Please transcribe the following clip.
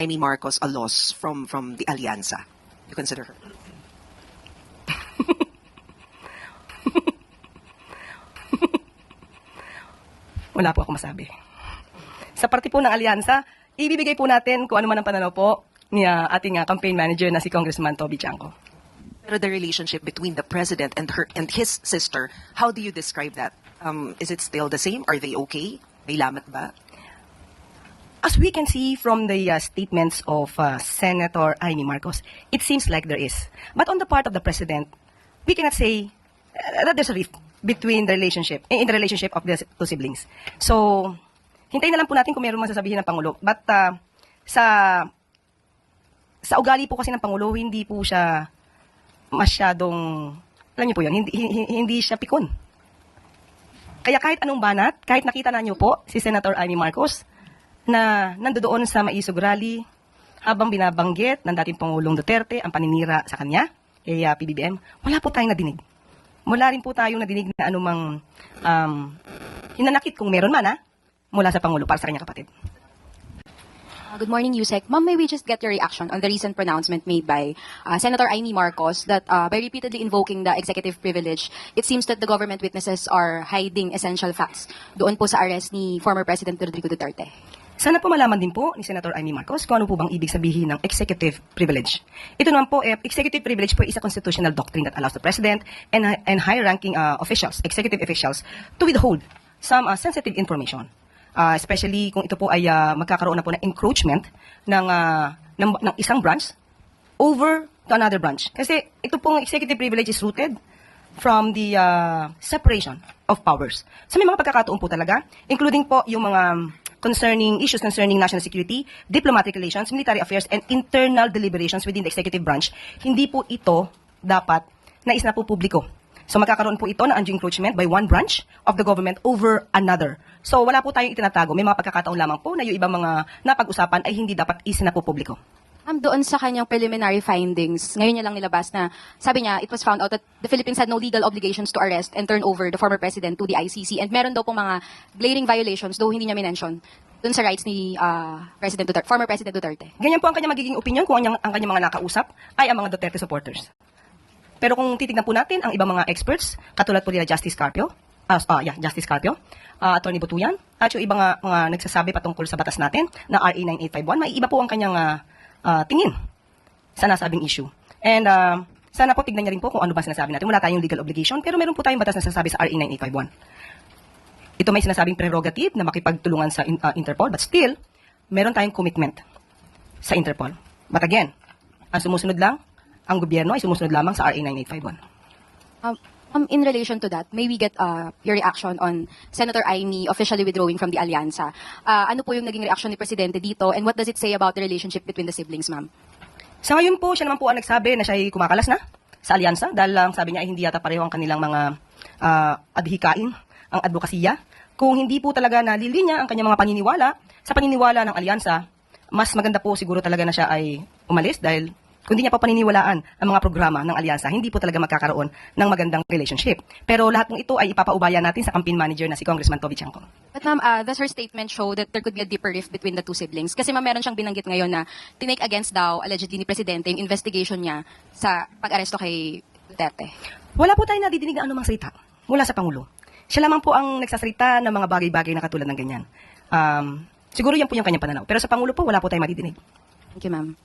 Amy Marcos a loss from the Alianza? You consider her? Wala po ako masabi. Sa parte po ng Alyansa, ibibigay po natin kung ano man ang pananaw po ni ating campaign manager na si Congressman Toby Chanco. Pero the relationship between the president and his sister, how do you describe that? Is it still the same? Are they okay? May lamat ba? As we can see from the statements of Senator Amy Marcos, it seems like there is. But on the part of the president, we cannot say that there's a rift between the relationship, in the relationship of the two siblings. So, hintayin na lang po natin kung mayroon man sasabihin ng Pangulo. But sa ugali po kasi ng Pangulo, hindi po siya masyadong, alam niyo po yun, hindi siya pikon. Kaya kahit anong banat, kahit nakita na niyo po si Senator Amy Marcos na nandoon sa Maisog Rally habang binabanggit ng dating Pangulong Duterte ang paninira sa kanya, kay PBBM, wala po tayong nadinig. Wala rin po tayong nadinig na anumang hinanakit kung meron man mula sa Pangulo para sa kanyang kapatid. Good morning, Yusek. Ma'am, may we just get your reaction on the recent pronouncement made by Senator Amy Marcos that by repeatedly invoking the executive privilege, it seems that the government witnesses are hiding essential facts doon po sa arrest ni former President Rodrigo Duterte? Sana po malaman din po ni Senator Amy Marcos kung ano po bang ibig sabihin ng executive privilege. Ito naman po, executive privilege po is a constitutional doctrine that allows the President and high-ranking officials, executive officials, to withhold some sensitive information. Especially kung ito po ay magkakaroon na po ng encroachment ng isang branch over to another branch. Kasi ito pong executive privilege is rooted from the separation of powers. So may mga pagkakataon po talaga, including po yung mga issues concerning national security, diplomatic relations, military affairs, and internal deliberations within the executive branch, hindi po ito dapat nais na po publiko. So magkakaroon po ito ng undue encroachment by one branch of the government over another. So wala po tayong itinatago. May mga pagkakataon lamang po na yung ibang mga napag-usapan ay hindi dapat isinapupubliko. Doon sa kanyang preliminary findings, ngayon niya lang nilabas na sabi niya, it was found out that the Philippines had no legal obligations to arrest and turn over the former president to the ICC. And meron daw po mga glaring violations, though hindi niya minention, doon sa rights ni former President Duterte. Ganyan po ang kanyang magiging opinion kung ang kanyang mga nakausap ay ang mga Duterte supporters. Pero kung titignan po natin ang ibang mga experts, katulad po nila Justice Carpio, Attorney Butuyan, at yung ibang mga nagsasabi patungkol sa batas natin na RA 9851, may iba po ang kanyang tingin sa nasabing issue. And sana po tignan niya rin po kung ano ba sinasabi natin. Wala tayong legal obligation, pero meron po tayong batas na sinasabi sa RA 9851. Ito may sinasabing prerogative na makipagtulungan sa Interpol, but still, meron tayong commitment sa Interpol. But again, ang sumusunod lang, ang gobyerno ay sumusunod lamang sa RA 9851. In relation to that, may we get your reaction on Senator Amy officially withdrawing from the Alyansa? Ano po yung naging reaction ni Presidente dito, and what does it say about the relationship between the siblings, ma'am? Sa ngayon po, siya naman po ang nagsabi na siya ay kumakalas na sa Alyansa dahil lang sabi niya ay hindi yata pareho ang kanilang mga adhikain, ang advokasya. Kung hindi po talaga nalilinya ang kanyang mga paniniwala, sa paniniwala ng Alyansa, mas maganda po siguro talaga na siya ay umalis dahil kung hindi niya pa paniniwalaan ang mga programa ng Alyansa, hindi po talaga magkakaroon ng magandang relationship. Pero lahat ng ito ay ipapaubaya natin sa campaign manager na si Congressman Toby Chanco. But ma'am, does her statement show that there could be a deeper rift between the two siblings? Kasi ma'am, meron siyang binanggit ngayon na tinake against daw, allegedly ni Presidente, yung investigation niya sa pag-aresto kay Duterte. Wala po tayong nadidinig na anumang salita mula sa Pangulo. Siya lamang po ang nagsasalita ng mga bagay-bagay na katulad ng ganyan. Siguro yan po yung kanyang pananaw. Pero sa Pangulo po, wala po tayong madidinig. Thank you, ma'am.